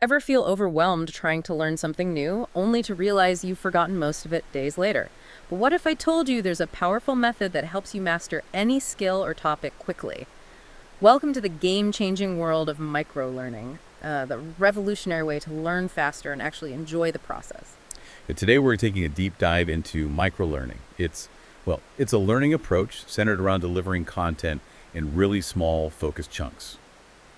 Ever feel overwhelmed trying to learn something new, only to realize you've forgotten most of it days later? But what if I told you there's a powerful method that helps you master any skill or topic quickly? Welcome to the game-changing world of microlearning, the revolutionary way to learn faster and actually enjoy the process. Today we're taking a deep dive into microlearning. It's a learning approach centered around delivering content in really small, focused chunks.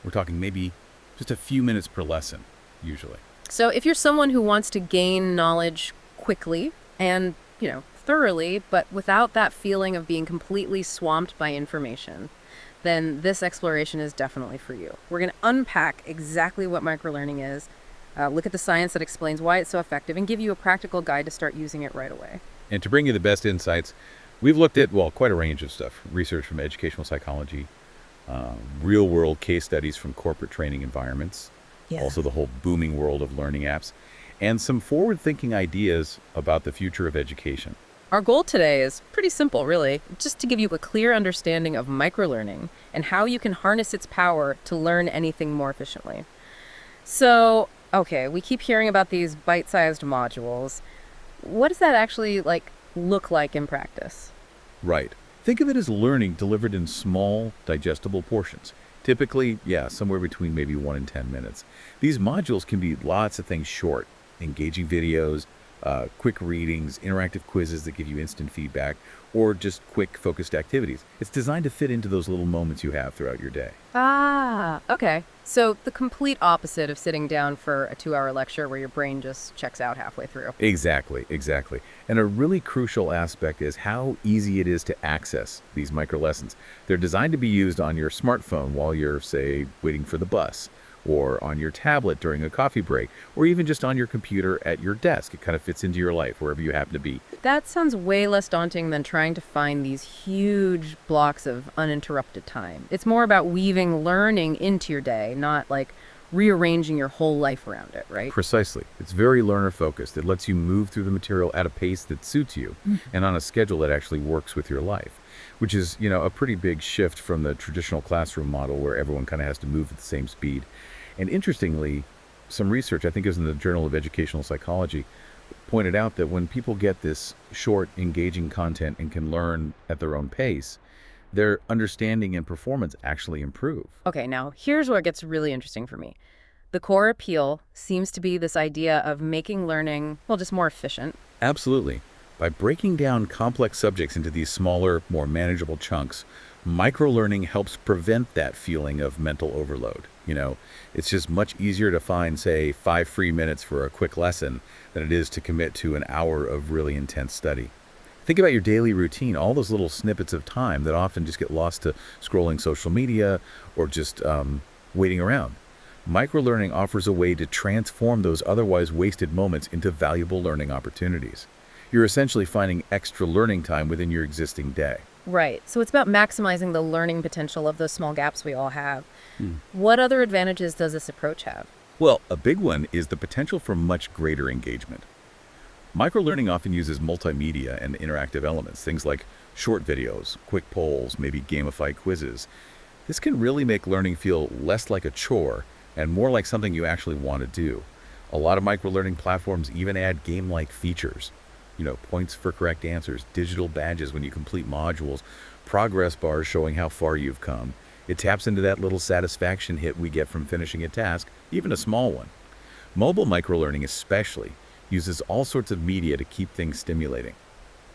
We're talking maybe just a few minutes per lesson, usually. So if you're someone who wants to gain knowledge quickly and, thoroughly, but without that feeling of being completely swamped by information, then this exploration is definitely for you. We're going to unpack exactly what microlearning is, look at the science that explains why it's so effective, and give you a practical guide to start using it right away. And to bring you the best insights, we've looked at, quite a range of stuff. Research from educational psychology, real-world case studies from corporate training environments, also the whole booming world of learning apps, and some forward-thinking ideas about the future of education. Our goal today is pretty simple, really, just to give you a clear understanding of microlearning and how you can harness its power to learn anything more efficiently. So, okay, we keep hearing about these bite-sized modules. What does that actually, look like in practice? Right. Think of it as learning delivered in small, digestible portions. Typically, somewhere between maybe 1 and 10 minutes. These modules can be lots of things short, engaging videos, quick readings, interactive quizzes that give you instant feedback, or just quick, focused activities. It's designed to fit into those little moments you have throughout your day. Ah, okay. So the complete opposite of sitting down for a 2-hour lecture where your brain just checks out halfway through. Exactly. And a really crucial aspect is how easy it is to access these micro lessons. They're designed to be used on your smartphone while you're, say, waiting for the bus, or on your tablet during a coffee break, or even just on your computer at your desk. It kind of fits into your life wherever you happen to be. That sounds way less daunting than trying to find these huge blocks of uninterrupted time. It's more about weaving learning into your day, not rearranging your whole life around it, right? Precisely. It's very learner-focused. It lets you move through the material at a pace that suits you and on a schedule that actually works with your life, which is, a pretty big shift from the traditional classroom model where everyone kind of has to move at the same speed. And interestingly, some research, I think it was in the Journal of Educational Psychology, pointed out that when people get this short, engaging content and can learn at their own pace, their understanding and performance actually improve. Okay, now here's where it gets really interesting for me. The core appeal seems to be this idea of making learning, just more efficient. Absolutely. By breaking down complex subjects into these smaller, more manageable chunks, microlearning helps prevent that feeling of mental overload. It's just much easier to find, say, 5 free minutes for a quick lesson than it is to commit to an hour of really intense study. Think about your daily routine, all those little snippets of time that often just get lost to scrolling social media or just waiting around. Microlearning offers a way to transform those otherwise wasted moments into valuable learning opportunities. You're essentially finding extra learning time within your existing day. Right. So it's about maximizing the learning potential of those small gaps we all have. What other advantages does this approach have? Well, a big one is the potential for much greater engagement. Microlearning often uses multimedia and interactive elements, things like short videos, quick polls, maybe gamified quizzes. This can really make learning feel less like a chore and more like something you actually want to do. A lot of microlearning platforms even add game-like features. Points for correct answers, digital badges when you complete modules, progress bars showing how far you've come. It taps into that little satisfaction hit we get from finishing a task, even a small one. Mobile microlearning especially uses all sorts of media to keep things stimulating.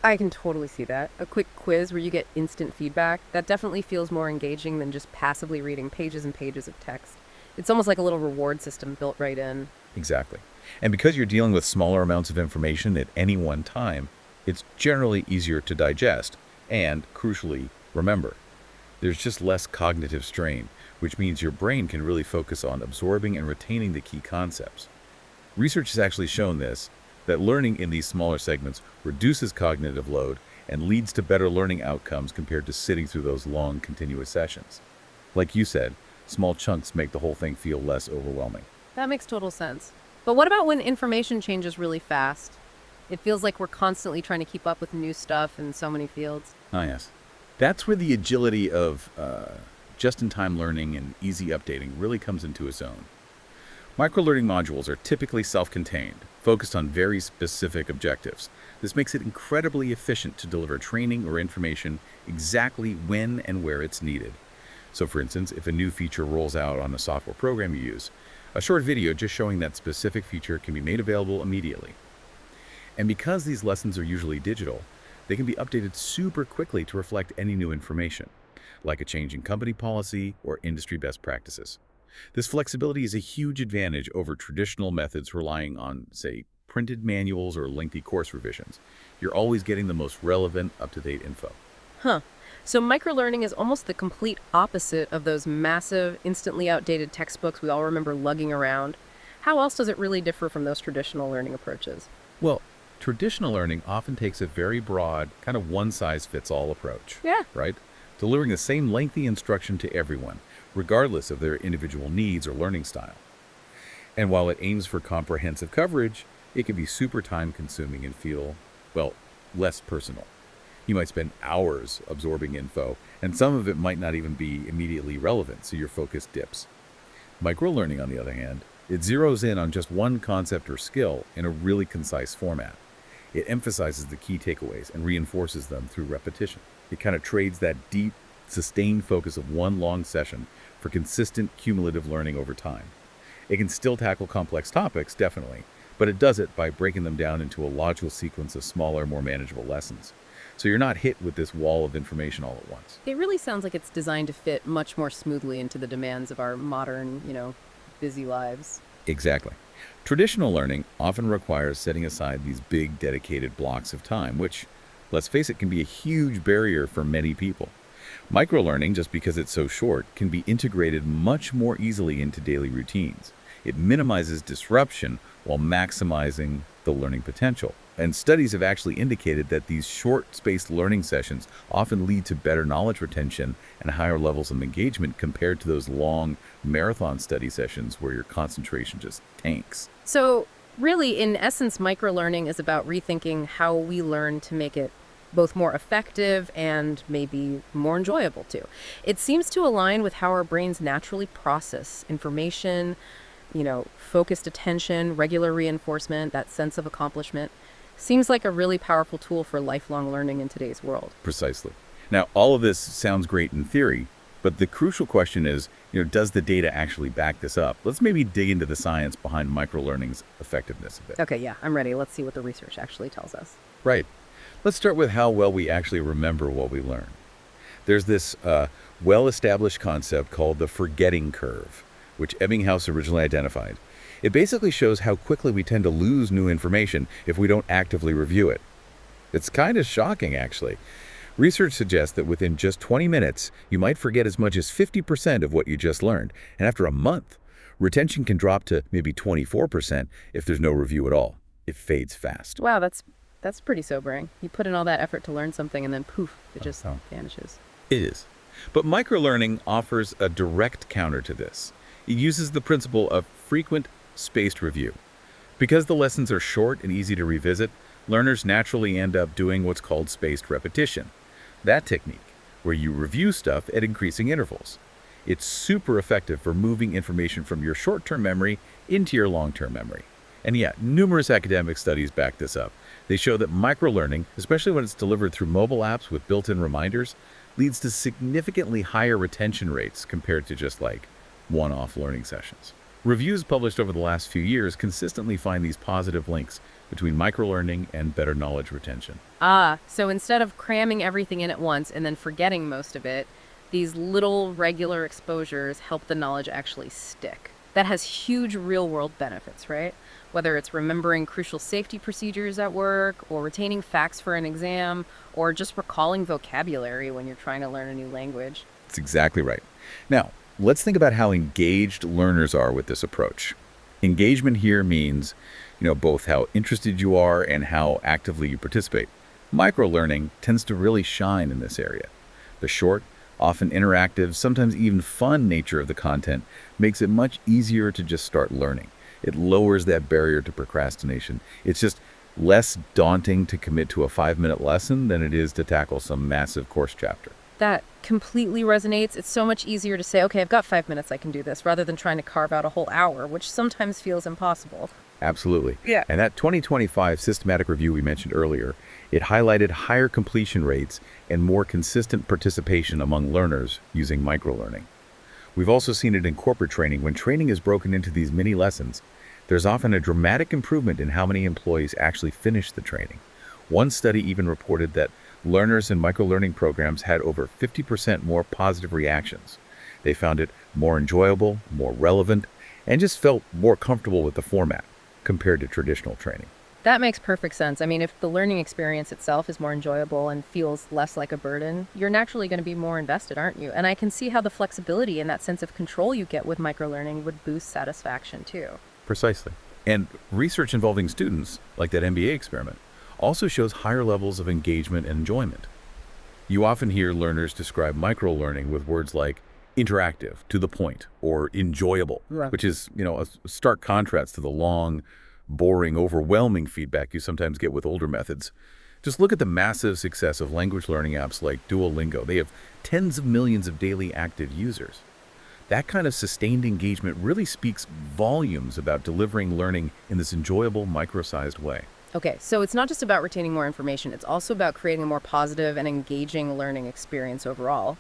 I can totally see that. A quick quiz where you get instant feedback, that definitely feels more engaging than just passively reading pages and pages of text. It's almost like a little reward system built right in. Exactly. And because you're dealing with smaller amounts of information at any one time, it's generally easier to digest and, crucially, remember. There's just less cognitive strain, which means your brain can really focus on absorbing and retaining the key concepts. Research has actually shown this, that learning in these smaller segments reduces cognitive load and leads to better learning outcomes compared to sitting through those long, continuous sessions. Like you said, small chunks make the whole thing feel less overwhelming. That makes total sense. But what about when information changes really fast? It feels like we're constantly trying to keep up with new stuff in so many fields. Ah, yes. That's where the agility of just-in-time learning and easy updating really comes into its own. Microlearning modules are typically self-contained, focused on very specific objectives. This makes it incredibly efficient to deliver training or information exactly when and where it's needed. So for instance, if a new feature rolls out on a software program you use, a short video just showing that specific feature can be made available immediately. And because these lessons are usually digital, they can be updated super quickly to reflect any new information, like a change in company policy or industry best practices. This flexibility is a huge advantage over traditional methods relying on, say, printed manuals or lengthy course revisions. You're always getting the most relevant, up-to-date info. Huh. So microlearning is almost the complete opposite of those massive, instantly outdated textbooks we all remember lugging around. How else does it really differ from those traditional learning approaches? Well, traditional learning often takes a very broad, kind of one-size-fits-all approach. Yeah. Right? Delivering the same lengthy instruction to everyone, regardless of their individual needs or learning style. And while it aims for comprehensive coverage, it can be super time-consuming and feel, well, less personal. You might spend hours absorbing info, and some of it might not even be immediately relevant, so your focus dips. Microlearning, on the other hand, it zeroes in on just one concept or skill in a really concise format. It emphasizes the key takeaways and reinforces them through repetition. It kind of trades that deep, sustained focus of one long session for consistent cumulative learning over time. It can still tackle complex topics, definitely, but it does it by breaking them down into a logical sequence of smaller, more manageable lessons. So you're not hit with this wall of information all at once. It really sounds like it's designed to fit much more smoothly into the demands of our modern, busy lives. Exactly. Traditional learning often requires setting aside these big, dedicated blocks of time, which, let's face it, can be a huge barrier for many people. Microlearning, just because it's so short, can be integrated much more easily into daily routines. It minimizes disruption while maximizing the learning potential. And studies have actually indicated that these short-spaced learning sessions often lead to better knowledge retention and higher levels of engagement compared to those long marathon study sessions where your concentration just tanks. So really, in essence, microlearning is about rethinking how we learn to make it both more effective and maybe more enjoyable too. It seems to align with how our brains naturally process information, focused attention, regular reinforcement, that sense of accomplishment. Seems like a really powerful tool for lifelong learning in today's world. Precisely. Now, all of this sounds great in theory, but the crucial question is, does the data actually back this up? Let's maybe dig into the science behind microlearning's effectiveness a bit. Okay, yeah, I'm ready. Let's see what the research actually tells us. Right. Let's start with how well we actually remember what we learn. There's this well-established concept called the forgetting curve, which Ebbinghaus originally identified. It basically shows how quickly we tend to lose new information if we don't actively review it. It's kind of shocking, actually. Research suggests that within just 20 minutes, you might forget as much as 50% of what you just learned. And after a month, retention can drop to maybe 24% if there's no review at all. It fades fast. Wow, that's pretty sobering. You put in all that effort to learn something and then poof, it just vanishes. It is. But microlearning offers a direct counter to this. It uses the principle of frequent spaced review. Because the lessons are short and easy to revisit, learners naturally end up doing what's called spaced repetition. That technique, where you review stuff at increasing intervals. It's super effective for moving information from your short-term memory into your long-term memory. And yeah, numerous academic studies back this up. They show that microlearning, especially when it's delivered through mobile apps with built-in reminders, leads to significantly higher retention rates compared to just one-off learning sessions. Reviews published over the last few years consistently find these positive links between microlearning and better knowledge retention. So instead of cramming everything in at once and then forgetting most of it, these little regular exposures help the knowledge actually stick. That has huge real-world benefits, right? Whether it's remembering crucial safety procedures at work, or retaining facts for an exam, or just recalling vocabulary when you're trying to learn a new language. That's exactly right. Now, let's think about how engaged learners are with this approach. Engagement here means, both how interested you are and how actively you participate. Microlearning tends to really shine in this area. The short, often interactive, sometimes even fun nature of the content makes it much easier to just start learning. It lowers that barrier to procrastination. It's just less daunting to commit to a 5-minute lesson than it is to tackle some massive course chapter. That completely resonates. It's so much easier to say, okay, I've got 5 minutes, I can do this, rather than trying to carve out a whole hour, which sometimes feels impossible. Absolutely. Yeah. And that 2025 systematic review we mentioned earlier, it highlighted higher completion rates and more consistent participation among learners using microlearning. We've also seen it in corporate training. When training is broken into these mini lessons, there's often a dramatic improvement in how many employees actually finish the training. One study even reported that learners in microlearning programs had over 50% more positive reactions. They found it more enjoyable, more relevant, and just felt more comfortable with the format compared to traditional training. That makes perfect sense. I mean, if the learning experience itself is more enjoyable and feels less like a burden, you're naturally going to be more invested, aren't you? And I can see how the flexibility and that sense of control you get with microlearning would boost satisfaction too. Precisely. And research involving students, like that MBA experiment, also shows higher levels of engagement and enjoyment. You often hear learners describe microlearning with words like interactive, to the point, or enjoyable, Right. which is, a stark contrast to the long, boring, overwhelming feedback you sometimes get with older methods. Just look at the massive success of language learning apps like Duolingo. They have tens of millions of daily active users. That kind of sustained engagement really speaks volumes about delivering learning in this enjoyable, micro-sized way. Okay, so it's not just about retaining more information, it's also about creating a more positive and engaging learning experience overall.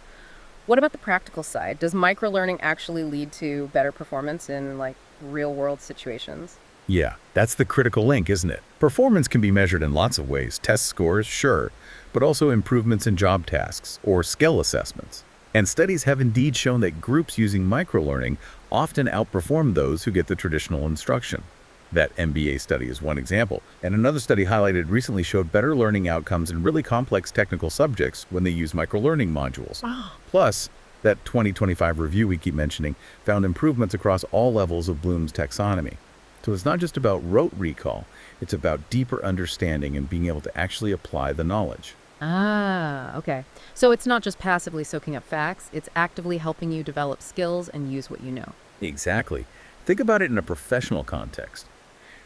What about the practical side? Does microlearning actually lead to better performance in real world situations? Yeah, that's the critical link, isn't it? Performance can be measured in lots of ways. Test scores, sure, but also improvements in job tasks or skill assessments. And studies have indeed shown that groups using microlearning often outperform those who get the traditional instruction. That MBA study is one example, and another study highlighted recently showed better learning outcomes in really complex technical subjects when they use microlearning modules. Plus, that 2025 review we keep mentioning found improvements across all levels of Bloom's taxonomy. So it's not just about rote recall, it's about deeper understanding and being able to actually apply the knowledge. Ah, okay. So it's not just passively soaking up facts, it's actively helping you develop skills and use what you know. Exactly. Think about it in a professional context.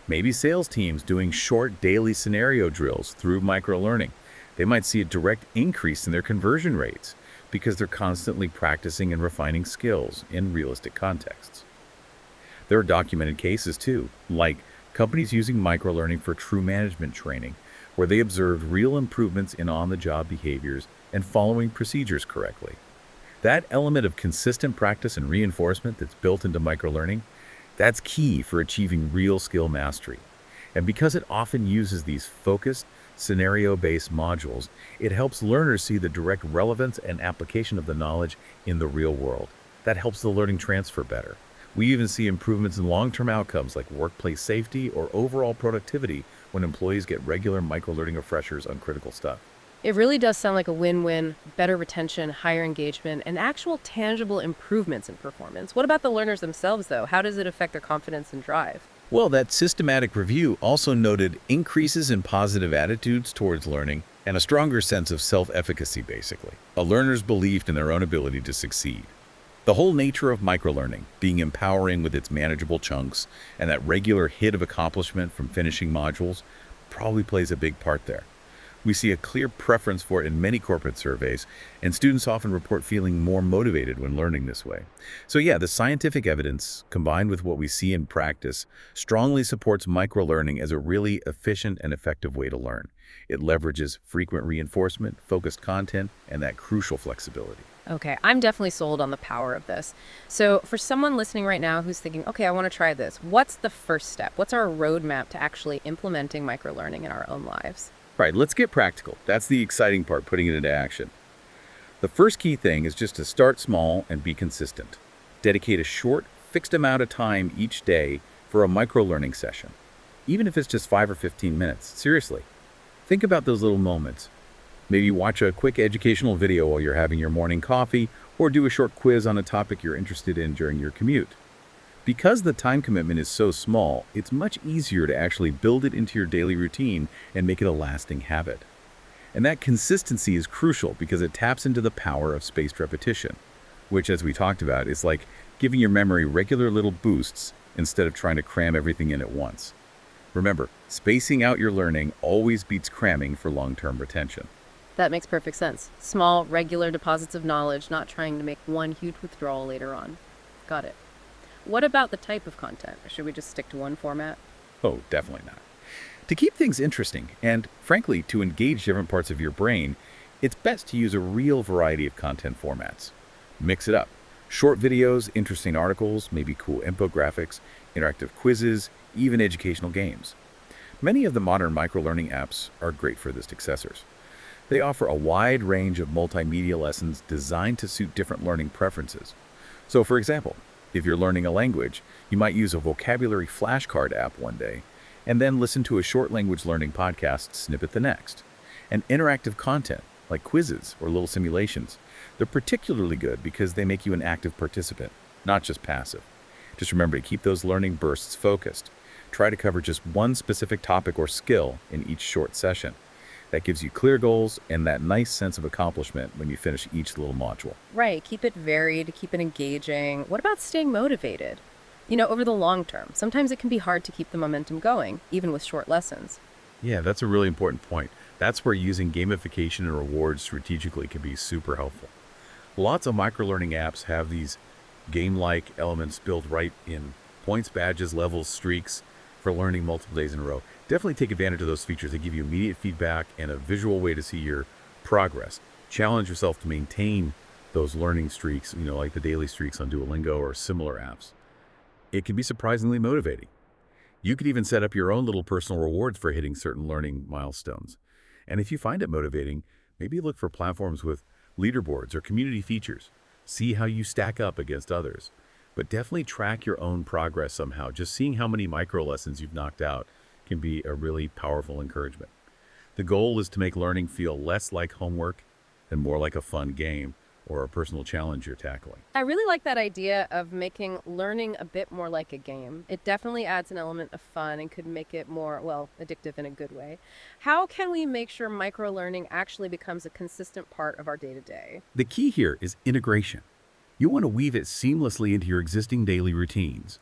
Maybe sales teams doing short daily scenario drills through microlearning. They might see a direct increase in their conversion rates because they're constantly practicing and refining skills in realistic contexts. There are documented cases too, like companies using microlearning for true management training, where they observed real improvements in on-the-job behaviors and following procedures correctly. That element of consistent practice and reinforcement that's built into microlearning, that's key for achieving real skill mastery. And because it often uses these focused, scenario-based modules, it helps learners see the direct relevance and application of the knowledge in the real world. That helps the learning transfer better. We even see improvements in long-term outcomes like workplace safety or overall productivity when employees get regular microlearning refreshers on critical stuff. It really does sound like a win-win, better retention, higher engagement, and actual tangible improvements in performance. What about the learners themselves, though? How does it affect their confidence and drive? Well, that systematic review also noted increases in positive attitudes towards learning and a stronger sense of self-efficacy, basically. A learner's belief in their own ability to succeed. The whole nature of microlearning, being empowering with its manageable chunks and that regular hit of accomplishment from finishing modules, probably plays a big part there. We see a clear preference for it in many corporate surveys, and students often report feeling more motivated when learning this way. So yeah, the scientific evidence, combined with what we see in practice, strongly supports microlearning as a really efficient and effective way to learn. It leverages frequent reinforcement, focused content, and that crucial flexibility. Okay, I'm definitely sold on the power of this. So, for someone listening right now who's thinking, okay, I want to try this, what's the first step? What's our roadmap to actually implementing microlearning in our own lives? All right, let's get practical. That's the exciting part, putting it into action. The first key thing is just to start small and be consistent. Dedicate a short, fixed amount of time each day for a microlearning session, even if it's just 5 or 15 minutes. Seriously, think about those little moments. Maybe watch a quick educational video while you're having your morning coffee, or do a short quiz on a topic you're interested in during your commute. Because the time commitment is so small, it's much easier to actually build it into your daily routine and make it a lasting habit. And that consistency is crucial because it taps into the power of spaced repetition, which, as we talked about, is like giving your memory regular little boosts instead of trying to cram everything in at once. Remember, spacing out your learning always beats cramming for long-term retention. That makes perfect sense. Small, regular deposits of knowledge, not trying to make one huge withdrawal later on. Got it. What about the type of content? Or should we just stick to one format? Oh, definitely not. To keep things interesting and, frankly, to engage different parts of your brain, it's best to use a real variety of content formats. Mix it up. Short videos, interesting articles, maybe cool infographics, interactive quizzes, even educational games. Many of the modern microlearning apps are great for this successors. They offer a wide range of multimedia lessons designed to suit different learning preferences. So, for example, if you're learning a language, you might use a vocabulary flashcard app one day, and then listen to a short language learning podcast snippet the next. And interactive content, like quizzes or little simulations, they're particularly good because they make you an active participant, not just passive. Just remember to keep those learning bursts focused. Try to cover just one specific topic or skill in each short session. That gives you clear goals and that nice sense of accomplishment when you finish each little module. Right, keep it varied, keep it engaging. What about staying motivated? Over the long term, sometimes it can be hard to keep the momentum going, even with short lessons. Yeah, that's a really important point. That's where using gamification and rewards strategically can be super helpful. Lots of microlearning apps have these game-like elements built right in: points, badges, levels, streaks for learning multiple days in a row. Definitely take advantage of those features. They give you immediate feedback and a visual way to see your progress. Challenge yourself to maintain those learning streaks, like the daily streaks on Duolingo or similar apps. It can be surprisingly motivating. You could even set up your own little personal rewards for hitting certain learning milestones. And if you find it motivating, maybe look for platforms with leaderboards or community features. See how you stack up against others. But definitely track your own progress somehow. Just seeing how many micro lessons you've knocked out can be a really powerful encouragement. The goal is to make learning feel less like homework and more like a fun game or a personal challenge you're tackling. I really like that idea of making learning a bit more like a game. It definitely adds an element of fun and could make it more, well, addictive in a good way. How can we make sure microlearning actually becomes a consistent part of our day-to-day? The key here is integration. You want to weave it seamlessly into your existing daily routines.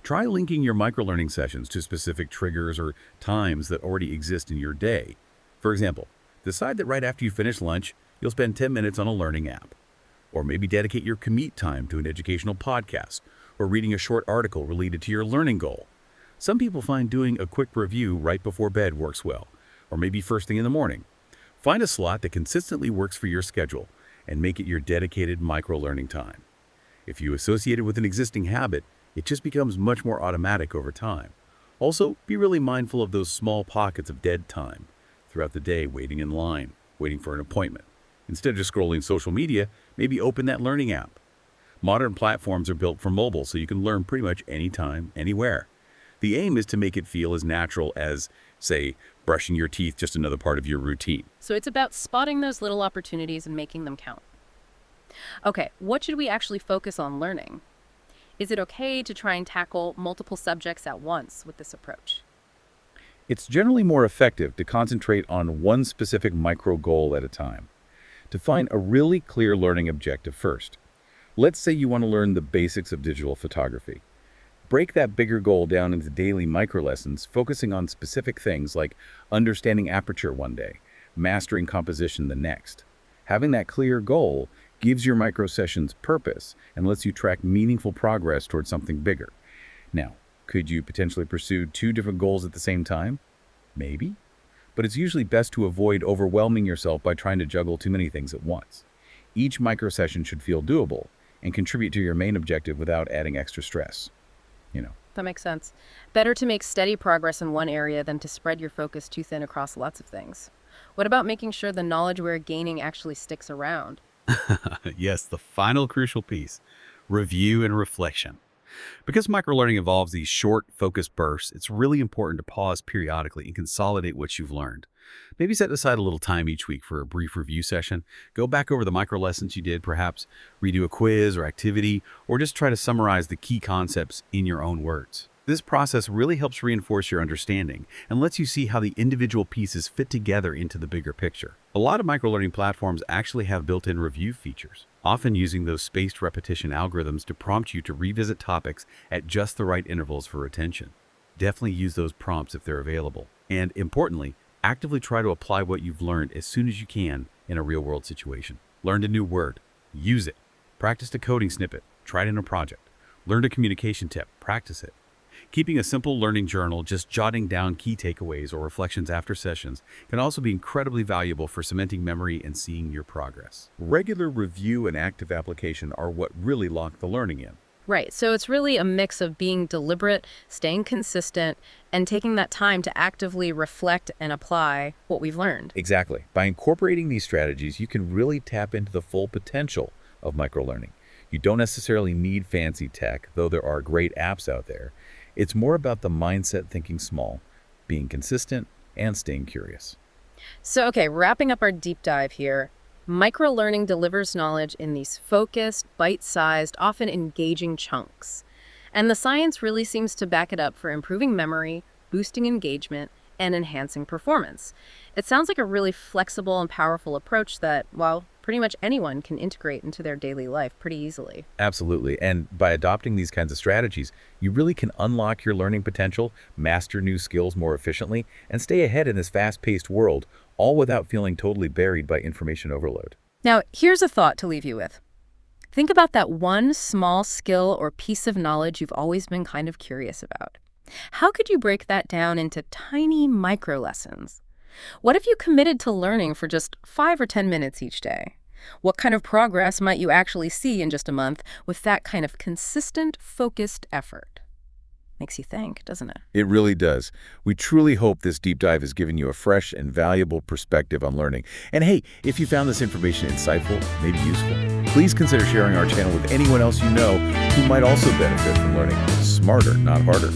Try linking your microlearning sessions to specific triggers or times that already exist in your day. For example, decide that right after you finish lunch, you'll spend 10 minutes on a learning app. Or maybe dedicate your commute time to an educational podcast or reading a short article related to your learning goal. Some people find doing a quick review right before bed works well, or maybe first thing in the morning. Find a slot that consistently works for your schedule and make it your dedicated microlearning time. If you associate it with an existing habit, it just becomes much more automatic over time. Also, be really mindful of those small pockets of dead time throughout the day, waiting in line, waiting for an appointment. Instead of just scrolling social media, maybe open that learning app. Modern platforms are built for mobile, so you can learn pretty much anytime, anywhere. The aim is to make it feel as natural as, say, brushing your teeth, just another part of your routine. So it's about spotting those little opportunities and making them count. Okay, what should we actually focus on learning? Is it okay to try and tackle multiple subjects at once with this approach? It's generally more effective to concentrate on one specific micro goal at a time. To find a really clear learning objective first. Let's say you want to learn the basics of digital photography. Break that bigger goal down into daily micro lessons, focusing on specific things like understanding aperture one day, mastering composition the next. Having that clear goal gives your micro sessions purpose and lets you track meaningful progress towards something bigger. Now, could you potentially pursue two different goals at the same time? Maybe. But it's usually best to avoid overwhelming yourself by trying to juggle too many things at once. Each micro session should feel doable and contribute to your main objective without adding extra stress. That makes sense. Better to make steady progress in one area than to spread your focus too thin across lots of things. What about making sure the knowledge we're gaining actually sticks around? Yes, the final crucial piece, review and reflection. Because microlearning involves these short, focused bursts, it's really important to pause periodically and consolidate what you've learned. Maybe set aside a little time each week for a brief review session. Go back over the micro lessons you did, perhaps redo a quiz or activity, or just try to summarize the key concepts in your own words. This process really helps reinforce your understanding and lets you see how the individual pieces fit together into the bigger picture. A lot of microlearning platforms actually have built-in review features, often using those spaced repetition algorithms to prompt you to revisit topics at just the right intervals for retention. Definitely use those prompts if they're available. And importantly, Actively try to apply what you've learned as soon as you can in a real-world situation. Learn a new word. Use it. Practice a coding snippet. Try it in a project. Learn a communication tip. Practice it. Keeping a simple learning journal, just jotting down key takeaways or reflections after sessions, can also be incredibly valuable for cementing memory and seeing your progress. Regular review and active application are what really lock the learning in. Right. So it's really a mix of being deliberate, staying consistent, and taking that time to actively reflect and apply what we've learned. Exactly. By incorporating these strategies, you can really tap into the full potential of microlearning. You don't necessarily need fancy tech, though there are great apps out there. It's more about the mindset thinking small, being consistent, and staying curious. So, okay, wrapping up our deep dive here, microlearning delivers knowledge in these focused, bite-sized, often engaging chunks. And the science really seems to back it up for improving memory, boosting engagement, and enhancing performance. It sounds like a really flexible and powerful approach that, well, pretty much anyone can integrate into their daily life pretty easily. Absolutely. And by adopting these kinds of strategies, you really can unlock your learning potential, master new skills more efficiently, and stay ahead in this fast-paced world, all without feeling totally buried by information overload. Now, here's a thought to leave you with. Think about that one small skill or piece of knowledge you've always been kind of curious about. How could you break that down into tiny micro lessons? What if you committed to learning for just 5 or 10 minutes each day? What kind of progress might you actually see in just a month with that kind of consistent, focused effort? Makes you think, doesn't it? It really does. We truly hope this deep dive has given you a fresh and valuable perspective on learning. And hey, if you found this information insightful, maybe useful, please consider sharing our channel with anyone else you know who might also benefit from learning smarter, not harder.